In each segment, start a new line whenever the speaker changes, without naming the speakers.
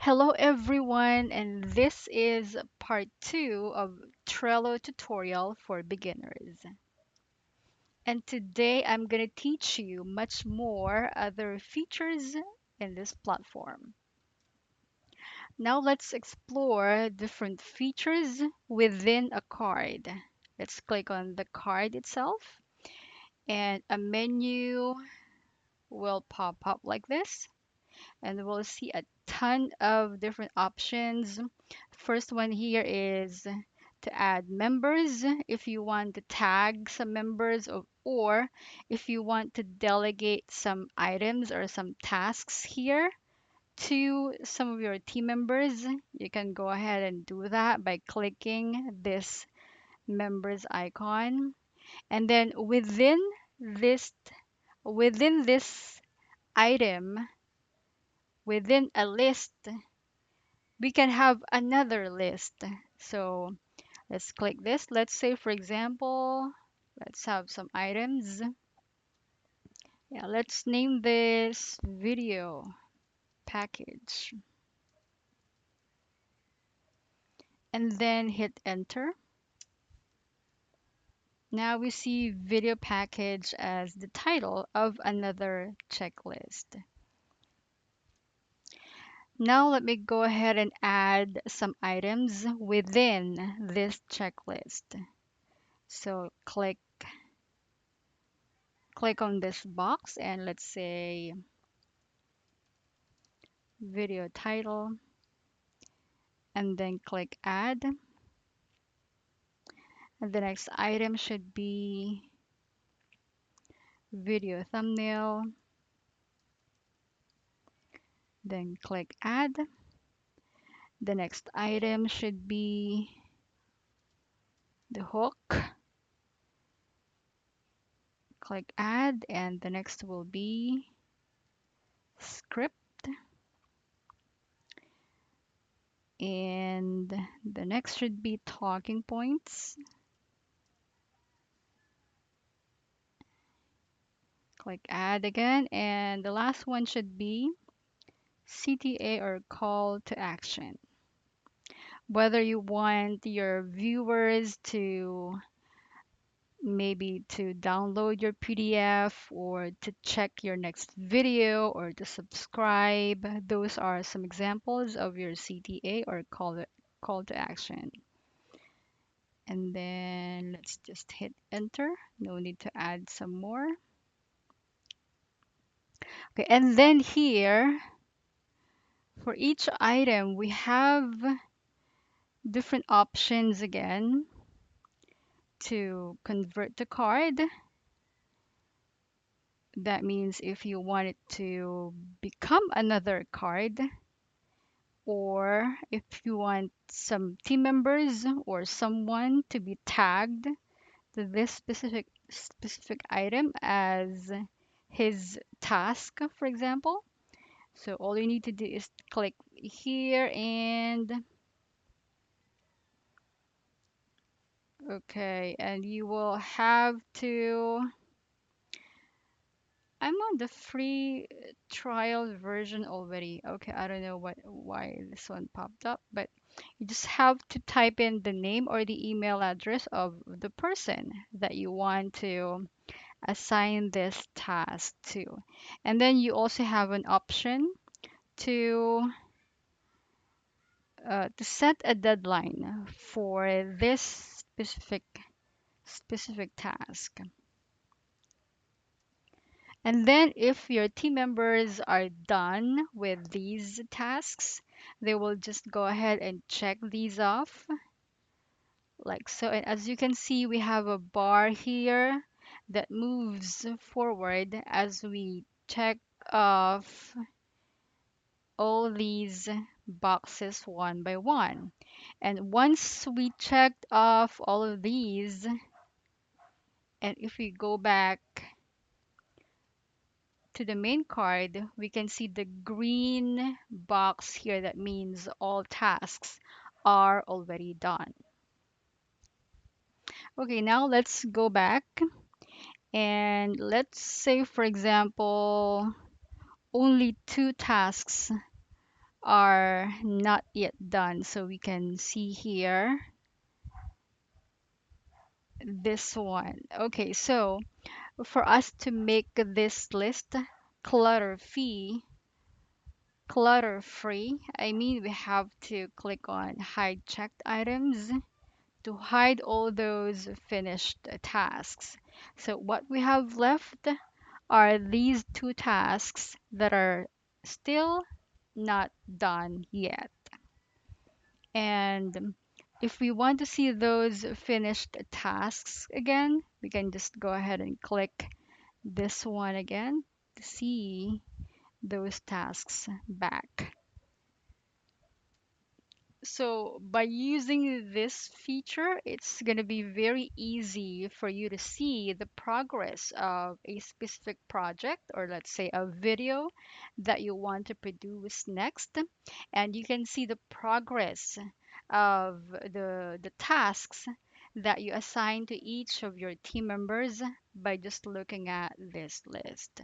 Hello everyone, and this is part 2 of Trello tutorial for beginners. And today I'm going to teach you much more other features in this platform. Now let's explore different features within a card. Let's click on the card itself and a menu will pop up like this. And we'll see a ton of different options. First one here is to add members if you want to tag some members or if you want to delegate some items or some tasks here to some of your team members. You can go ahead and do that by clicking this members icon. And then this within this item, within a list, we can have another list. So let's click this. Let's say, for example, let's have some items. Yeah, let's name this video package and then hit enter. Now we see video package as the title of another checklist. Now let me go ahead and add some items within this checklist. So click on this box and let's say video title and then click add. And the next item should be video thumbnail, then click add. The next item should be the hook, click add, and the next will be script, and the next should be talking points. Click add again, and the last one should be CTA or call to action. Whether you want your viewers to maybe to download your PDF or to check your next video or to subscribe. Those are some examples of your CTA or call to action. And then let's just hit enter. No need to add some more. Okay, and then here for each item we have different options again to convert the card. That means if you want it to become another card, or if you want some team members or someone to be tagged to this specific item as his task, for example. So all you need to do is click here and okay, and you will have to I'm on the free trial version already. Okay, I don't know why this one popped up, but you just have to type in the name or the email address of the person that you want to assign this task to. And then you also have an option to to set a deadline for this specific task. And then if your team members are done with these tasks, they will just go ahead and check these off like so. And as you can see, we have a bar here that moves forward as we check off all these boxes one by one. And once we checked off all of these, and if we go back to the main card, we can see the green box here that means all tasks are already done. Okay, now let's go back and let's say, for example, only two tasks are not yet done. So we can see here this one. Okay, so for us to make this list clutter free, I mean we have to click on hide checked items to hide all those finished tasks. So what we have left are these two tasks that are still not done yet. And if we want to see those finished tasks again, we can just go ahead and click this one again to see those tasks back. So by using this feature, it's going to be very easy for you to see the progress of a specific project, or let's say a video that you want to produce next. And you can see the progress of the tasks that you assign to each of your team members by just looking at this list.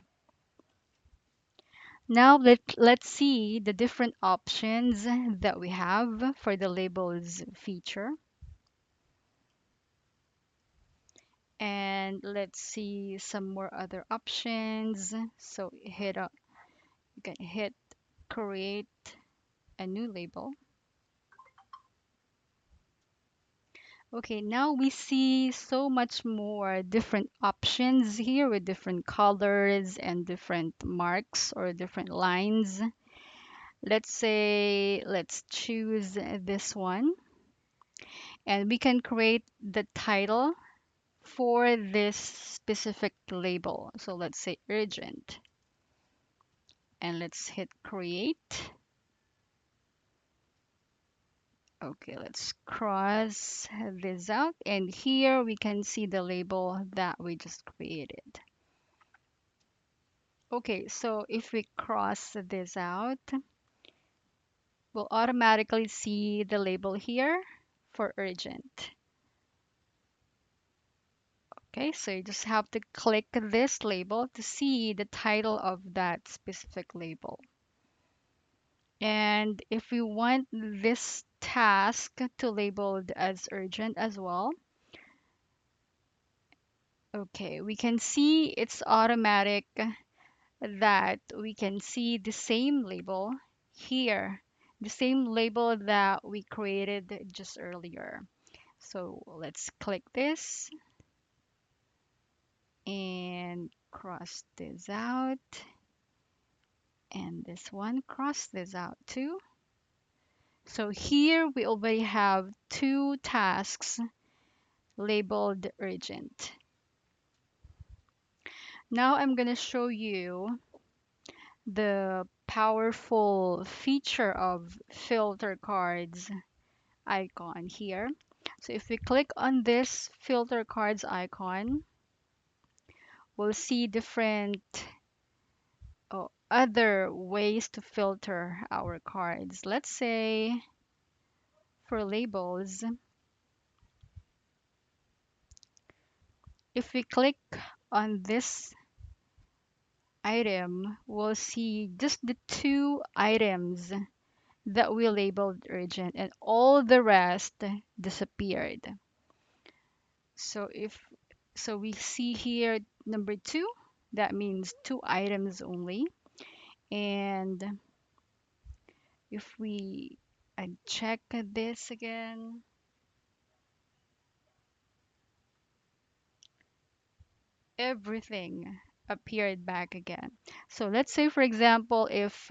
Now let's see the different options that we have for the labels feature. And let's see some more other options. So you can hit create a new label. Okay, now we see so much more different options here with different colors and different marks or different lines. Let's choose this one, and we can create the title for this specific label. So let's say urgent, and let's hit create. Okay, let's cross this out, and here we can see the label that we just created. Okay, so if we cross this out, we'll automatically see the label here for urgent. Okay, so you just have to click this label to see the title of that specific label. And if we want this task to labeled as urgent as well, okay, we can see it's automatic that we can see the same label here, the same label that we created just earlier. So let's click this and cross this out, and this one, cross this out too. So here we already have two tasks labeled urgent. Now I'm going to show you the powerful feature of filter cards icon here. So if we click on this filter cards icon, we'll see different other ways to filter our cards. Let's say for labels, if we click on this item, we'll see just the two items that we labeled urgent, and all the rest disappeared. So if so we see here number two, that means two items only. And if we uncheck this again, everything appeared back again. So let's say, for example, if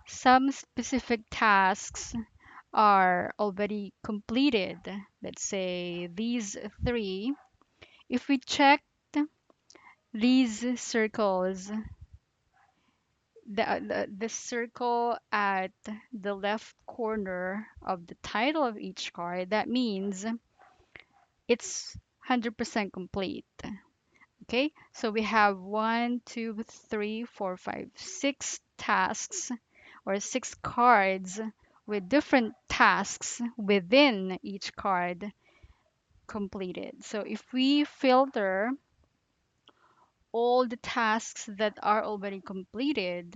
some specific tasks are already completed, let's say these three, if we check these circles, the circle at the left corner of the title of each card, that means it's 100% complete. Okay, so we have one, two, three, four, five, six tasks or six cards with different tasks within each card completed. So if we filter all the tasks that are already completed,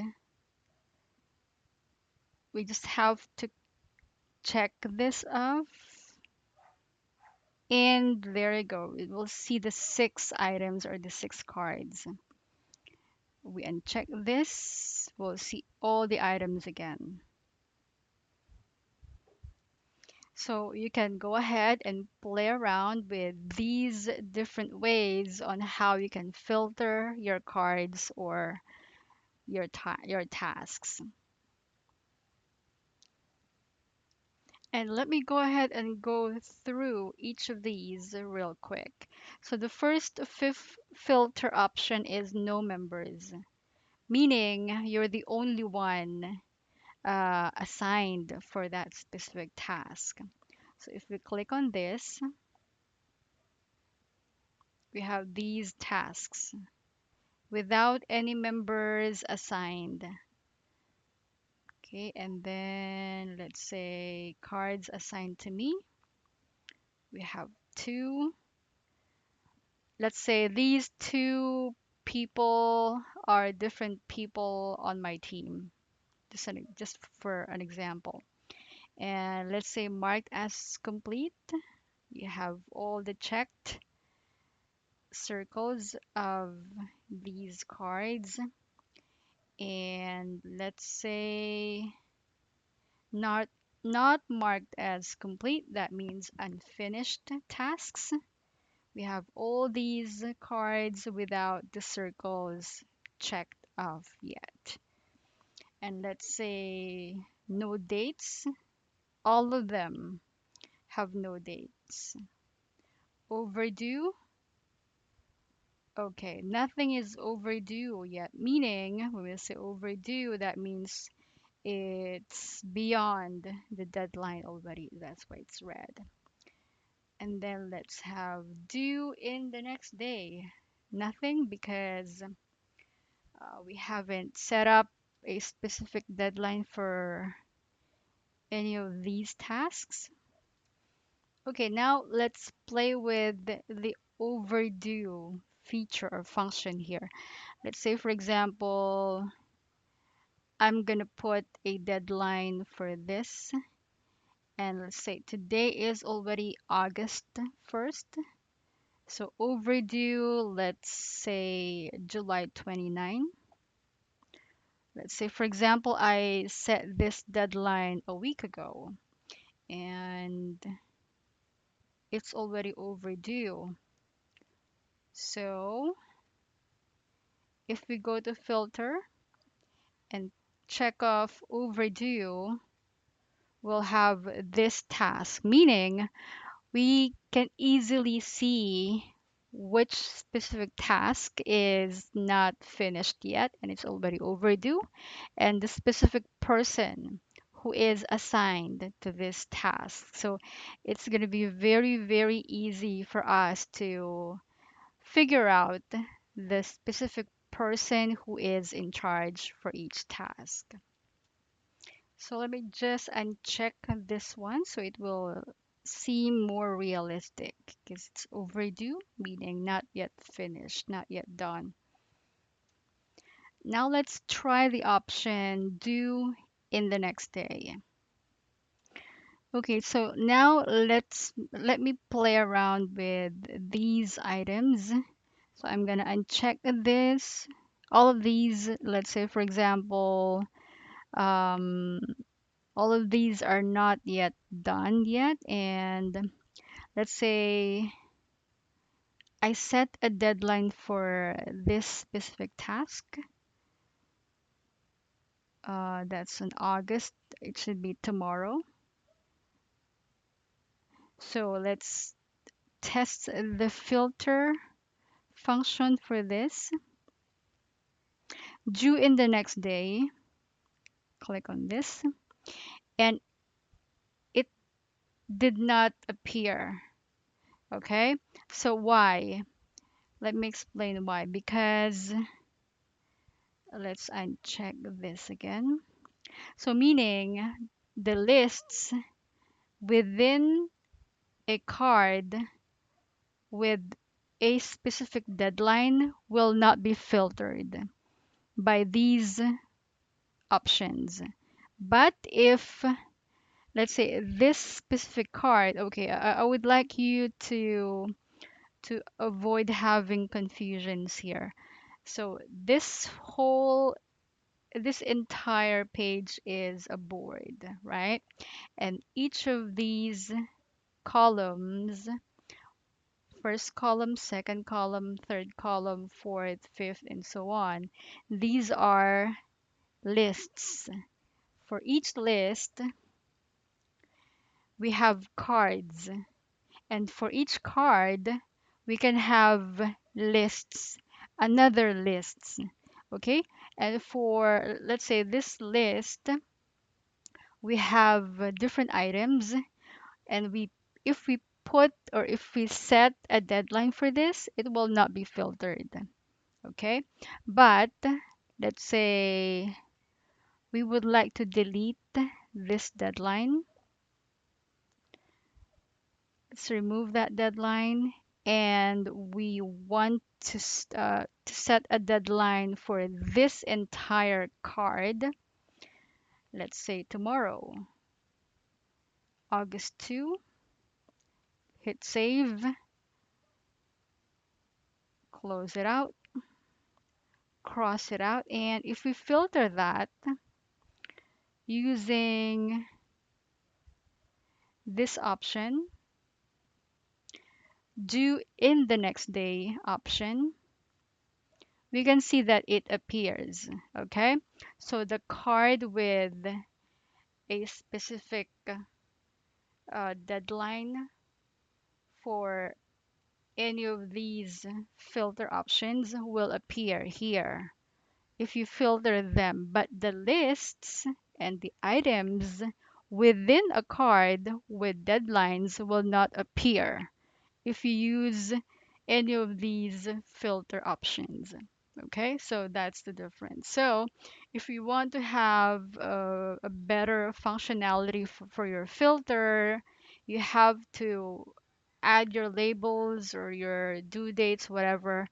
We just have to check this off. And there you go. It will see the 6 items or the 6 cards. We uncheck this, we'll see all the items again. So you can go ahead and play around with these different ways on how you can filter your cards or your tasks. And let me go ahead and go through each of these real quick. So the first fifth filter option is no members, meaning you're the only one assigned for that specific task. So if we click on this, we have these tasks without any members assigned. Okay, and then let's say cards assigned to me. We have two. Let's say these two people are different people on my team. Just for an example. And let's say marked as complete. You have all the checked circles of these cards. And let's say not not marked as complete, that means unfinished tasks. We have all these cards without the circles checked off yet. And let's say no dates, all of them have no dates. Overdue, okay, nothing is overdue yet, meaning when we say overdue, that means it's beyond the deadline already. That's why it's red. And then let's have due in the next day. Nothing because we haven't set up a specific deadline for any of these tasks. Okay, now let's play with the overdue feature or function here. Let's say, for example, I'm gonna put a deadline for this, and let's say today is already August 1st. So overdue, let's say July 29. Let's say, for example, I set this deadline a week ago and it's already overdue. So if we go to filter and check off overdue, we'll have this task, meaning we can easily see which specific task is not finished yet and it's already overdue, and the specific person who is assigned to this task. So it's going to be very, very easy for us to figure out the specific person who is in charge for each task. So let me just uncheck this one so it will seem more realistic because it's overdue, meaning not yet finished, not yet done. Now let's try the option due in the next day. Okay, so now let me play around with these items. So I'm gonna uncheck this. All of these, let's say for example, um, all of these are not yet done yet, and let's say I set a deadline for this specific task. That's in August. It should be tomorrow. So let's test the filter function for this. Due in the next day. Click on this. And it did not appear. Okay. So why? Let me explain why. Because let's uncheck this again. So meaning the lists within a card with a specific deadline will not be filtered by these options. But if, let's say, this specific card, okay, I would like you to avoid having confusions here. So this entire page is a board, right? And each of these columns, first column, second column, third column, fourth, fifth, and so on, these are lists. For each list, we have cards, and for each card, we can have lists, another lists. Okay, and for, let's say, this list, we have different items, and we if we put or if we set a deadline for this, it will not be filtered. Okay, but let's say we would like to delete this deadline. Let's remove that deadline, and we want to set a deadline for this entire card. Let's say tomorrow, August 2. Hit save, close it out, cross it out, and if we filter that using this option, due in the next day option, we can see that it appears. Okay, so the card with a specific deadline for any of these filter options will appear here if you filter them, but the lists and the items within a card with deadlines will not appear if you use any of these filter options. Okay, so that's the difference. So if you want to have a better functionality for your filter, you have to add your labels or your due dates, whatever,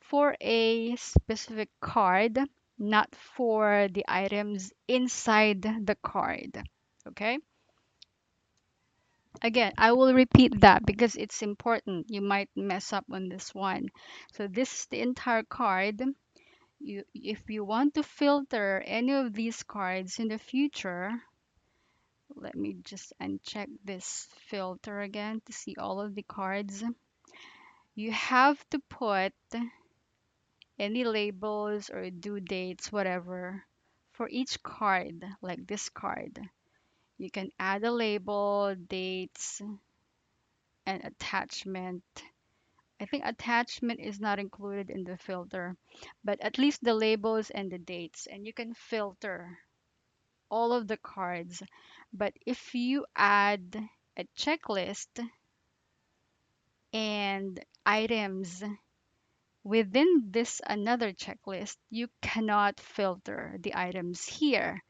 for a specific card, not for the items inside the card. Okay? Again, I will repeat that because it's important. You might mess up on this one. So this is the entire card. If you want to filter any of these cards in the future, let me just uncheck this filter again to see all of the cards. You have to put any labels or due dates, whatever, for each card, like this card. You can add a label, dates, and attachment. I think attachment is not included in the filter, but at least the labels and the dates, and you can filter all of the cards. But if you add a checklist and items within this another checklist, you cannot filter the items here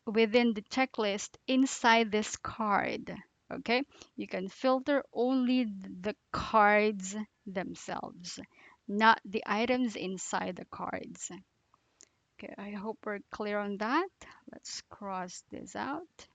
within the checklist inside this card. Okay, you can filter only the cards themselves, not the items inside the cards. Okay, I hope we're clear on that. Let's cross this out.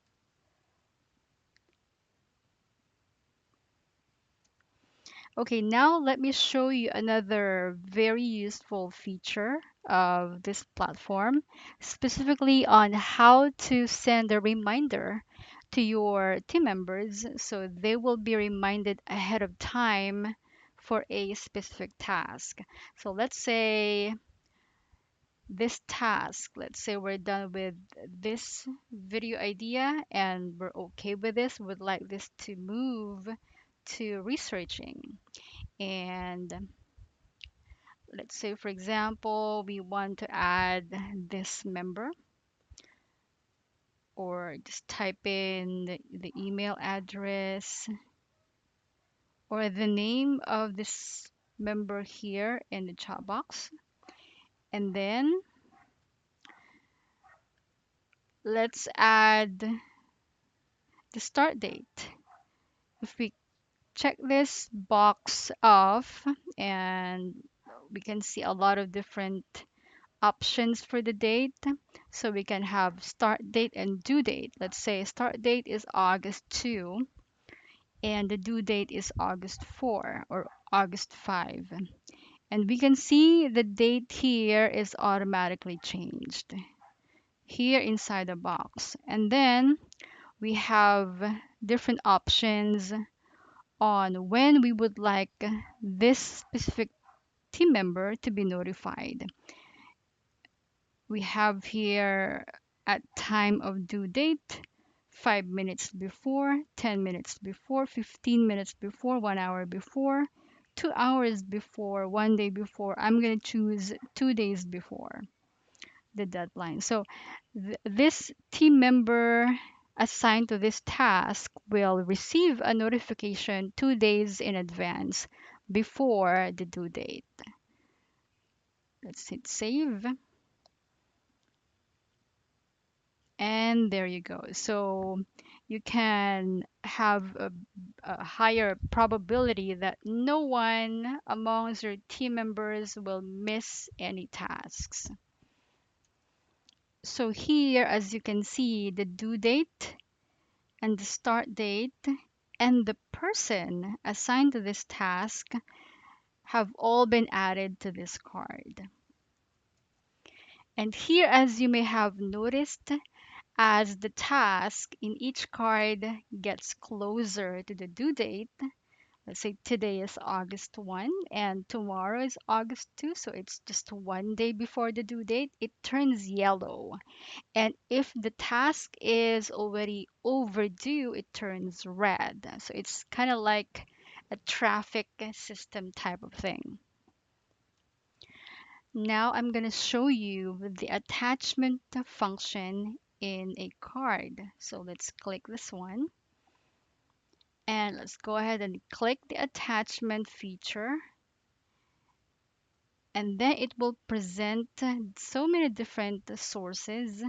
Okay, now let me show you another very useful feature of this platform, specifically on how to send a reminder to your team members so they will be reminded ahead of time for a specific task. So let's say this task, let's say we're done with this video idea and we're okay with this, would like this to move to researching. And let's say, for example, we want to add this member, or just type in the email address or the name of this member here in the chat box. And then let's add the start date. If we check this box off, and we can see a lot of different options for the date. So we can have start date and due date. Let's say start date is August 2 and the due date is August 4 or August 5. And we can see the date here is automatically changed here inside the box. And then we have different options on when we would like this specific team member to be notified. We have here at time of due date, 5 minutes before, 10 minutes before, 15 minutes before, 1 hour before, 2 hours before, 1 day before. I'm going to choose 2 days before the deadline. So this team member assigned to this task will receive a notification 2 days in advance before the due date. Let's hit save. And there you go. So you can have a higher probability that no one amongst your team members will miss any tasks. So here, as you can see, the due date and the start date and the person assigned to this task have all been added to this card. And here, as you may have noticed, as the task in each card gets closer to the due date, let's say today is August 1 and tomorrow is August 2, so it's just 1 day before the due date, it turns yellow. And if the task is already overdue, it turns red. So it's kind of like a traffic system type of thing. Now I'm going to show you the attachment function in a card. So let's click this one and let's go ahead and click the attachment feature, and then it will present so many different sources.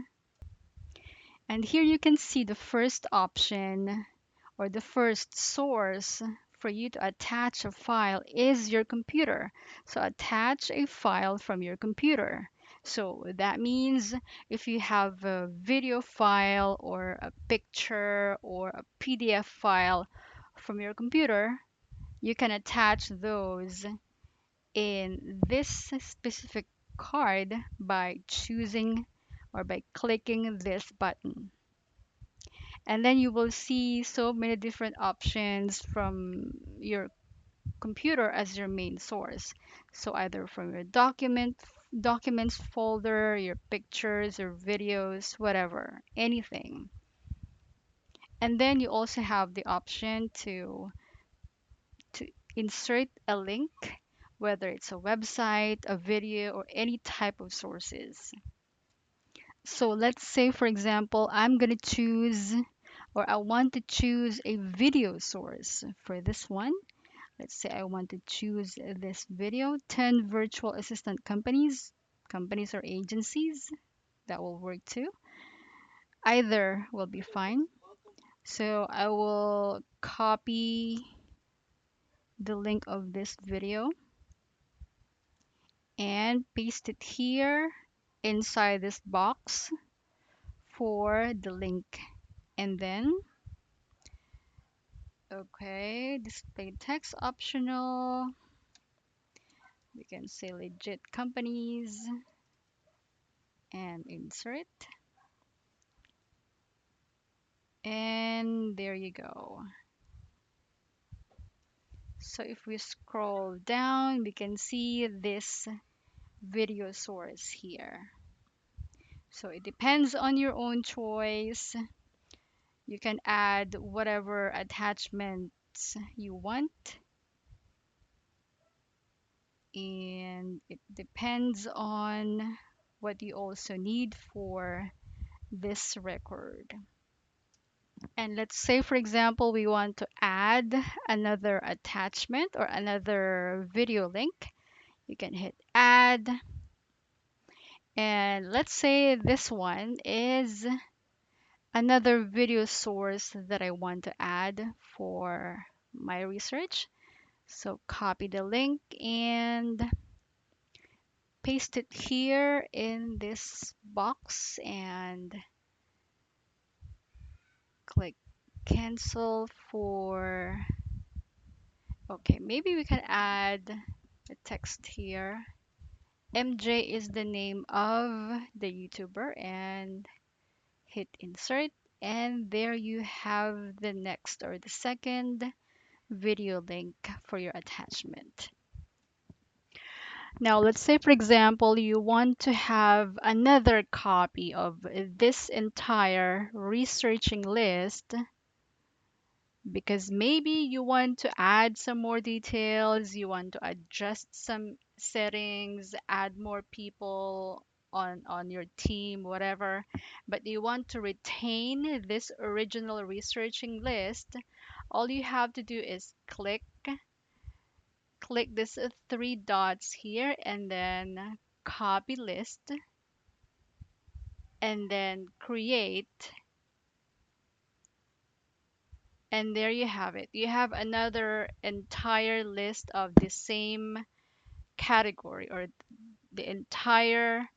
And here you can see the first option or the first source for you to attach a file is your computer. So attach a file from your computer. So that means if you have a video file or a picture or a PDF file from your computer, you can attach those in this specific card by choosing or by clicking this button. And then you will see so many different options from your computer as your main source. So either from your documents folder, your pictures or videos, whatever, anything. And then you also have the option to insert a link, whether it's a website, a video, or any type of sources. So let's say, for example, I'm going to choose or I want to choose a video source for this one. Let's say I want to choose this video, 10 virtual assistant companies or agencies. That will work too. Either will be fine. So I will copy the link of this video and paste it here inside this box for the link. And then, okay, display text optional. We can say legit companies and insert. And there you go. So if we scroll down, we can see this video source here. So it depends on your own choice. You can add whatever attachments you want. And it depends on what you also need for this record. And let's say, for example, we want to add another attachment or another video link. You can hit add. And let's say this one is another video source that I want to add for my research. So copy the link and paste it here in this box and click cancel for, okay, maybe we can add a text here. MJ is the name of the YouTuber and hit insert. And there you have the next or the second video link for your attachment. Now, let's say, for example, you want to have another copy of this entire researching list because maybe you want to add some more details, you want to adjust some settings, add more people on your team, whatever, but you want to retain this original researching list. All you have to do is click this three dots here and then copy list and then create, and there you have it. You have another entire list of the same category, or the entire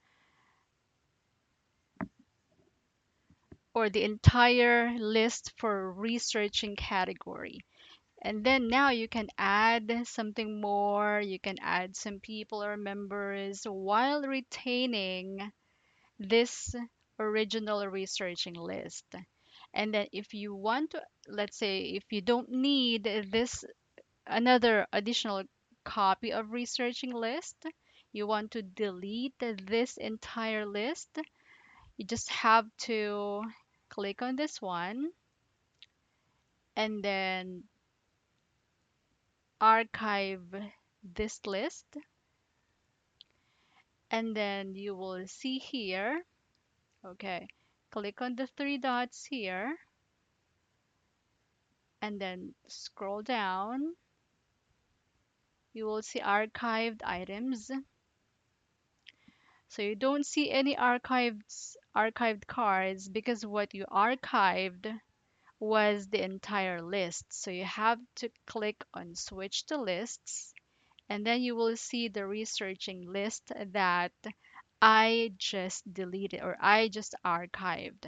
the entire list for researching category. And then now you can add something more, you can add some people or members while retaining this original researching list. And then if you want to, let's say if you don't need this another additional copy of researching list, you want to delete this entire list, you just have to click on this one and then archive this list. And then you will see here, okay, click on the three dots here and then scroll down. You will see archived items. So you don't see any archived cards because what you archived was the entire list. So you have to click on switch to lists and then you will see the researching list that I just deleted or I just archived.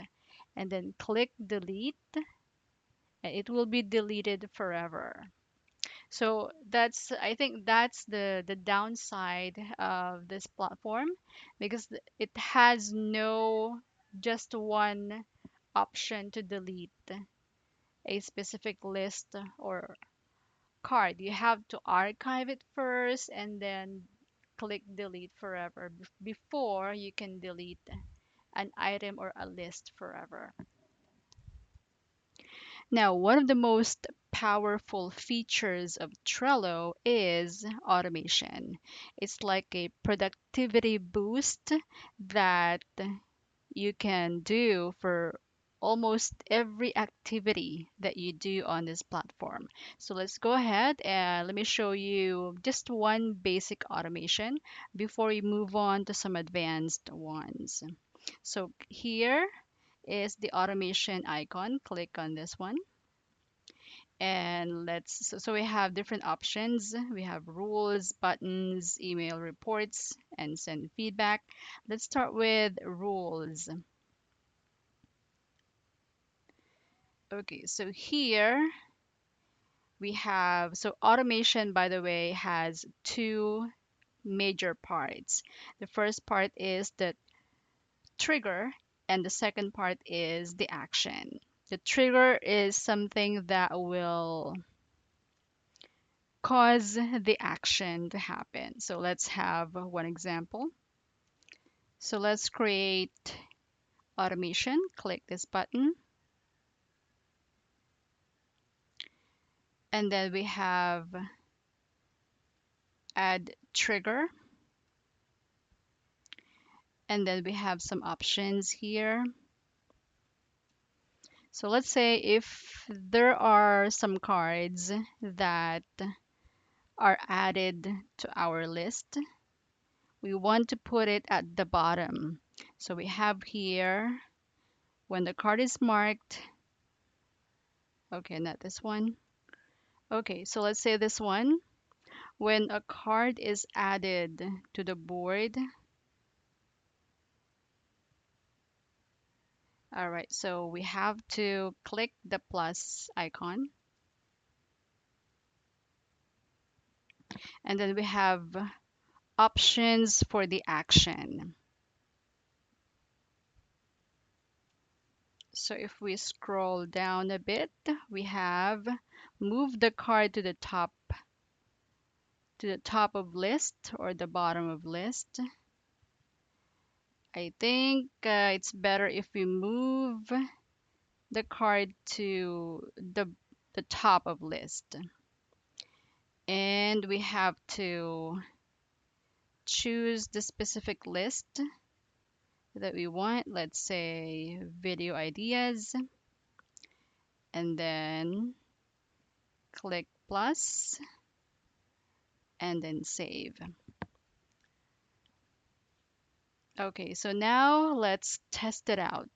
And then click delete and it will be deleted forever. So that's, I think that's the downside of this platform because it has no just one option to delete a specific list or card. You have to archive it first and then click delete forever before you can delete an item or a list forever. Now, one of the most powerful features of Trello is automation. It's like a productivity boost that you can do for almost every activity that you do on this platform. So let's go ahead and let me show you just one basic automation before we move on to some advanced ones. So here is the automation icon. Click on this one. And so we have different options. We have rules, buttons, email reports, and send feedback. Let's start with rules. Okay, so here we have, so automation, by the way, has two major parts. The first part is the trigger, and the second part is the action. The trigger is something that will cause the action to happen. So let's have one example. So let's create automation. Click this button. And then we have add trigger. And then we have some options here. So let's say if there are some cards that are added to our list, we want to put it at the bottom. So we have here when the card is marked, okay, not this one. Okay, so let's say this one. When a card is added to the board, all right, so we have to click the plus icon, and then we have options for the action. So if we scroll down a bit, we have move the card to the top of list or the bottom of list. I think it's better if we move the card to the top of list. And we have to choose the specific list that we want. Let's say video ideas, and then click plus and then save. Okay, so now let's test it out.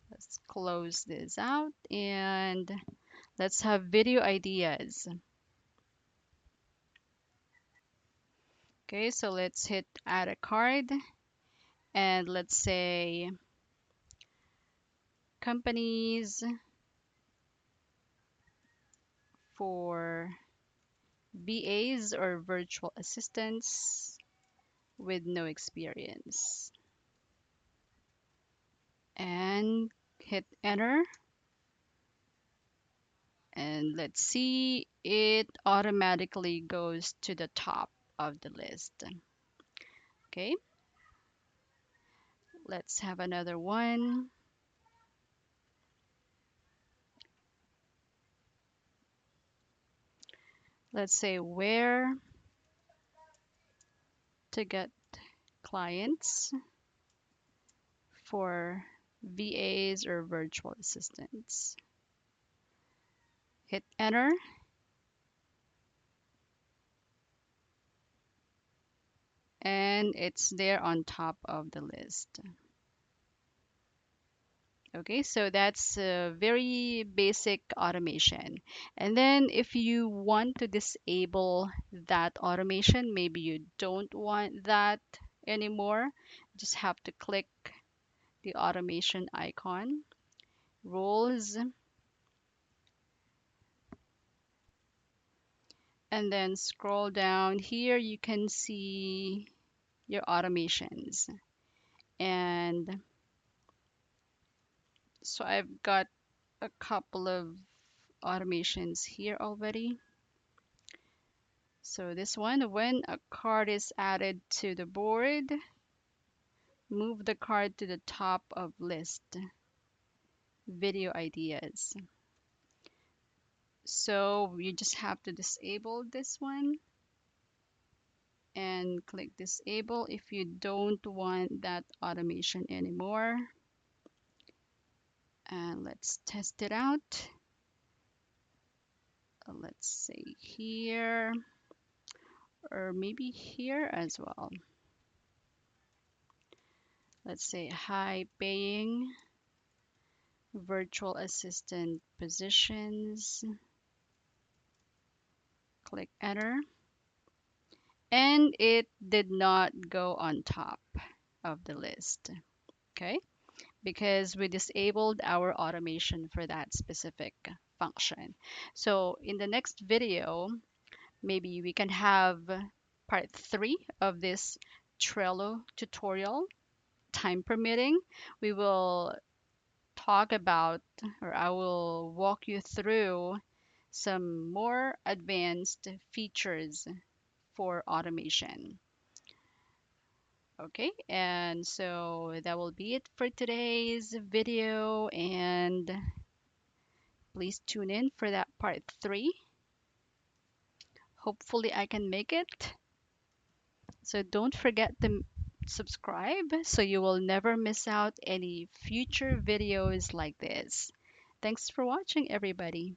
Let's close this out and let's have video ideas. Okay, so let's hit add a card and let's say companies for VAs or virtual assistants with no experience. And hit enter. And let's see, it automatically goes to the top of the list. Okay, let's have another one. Let's say where to get clients for VAs or virtual assistants. Hit enter. And it's there on top of the list. Okay, so that's a very basic automation. And then if you want to disable that automation, maybe you don't want that anymore, just have to click the automation icon, rules, and then scroll down here. You can see your automations. And so I've got a couple of automations here already. So this one, when a card is added to the board, move the card to the top of list, video ideas. So you just have to disable this one and click disable if you don't want that automation anymore. And let's test it out. Let's say here, or maybe here as well. Let's say high paying virtual assistant positions. Click enter. And it did not go on top of the list. Okay, because we disabled our automation for that specific function. So in the next video, maybe we can have part 3 of this Trello tutorial. Time permitting, we will talk about, or I will walk you through some more advanced features for automation. Okay, and so that will be it for today's video, and please tune in for that part 3. Hopefully I can make it. So don't forget to subscribe so you will never miss out any future videos like this. Thanks for watching, everybody.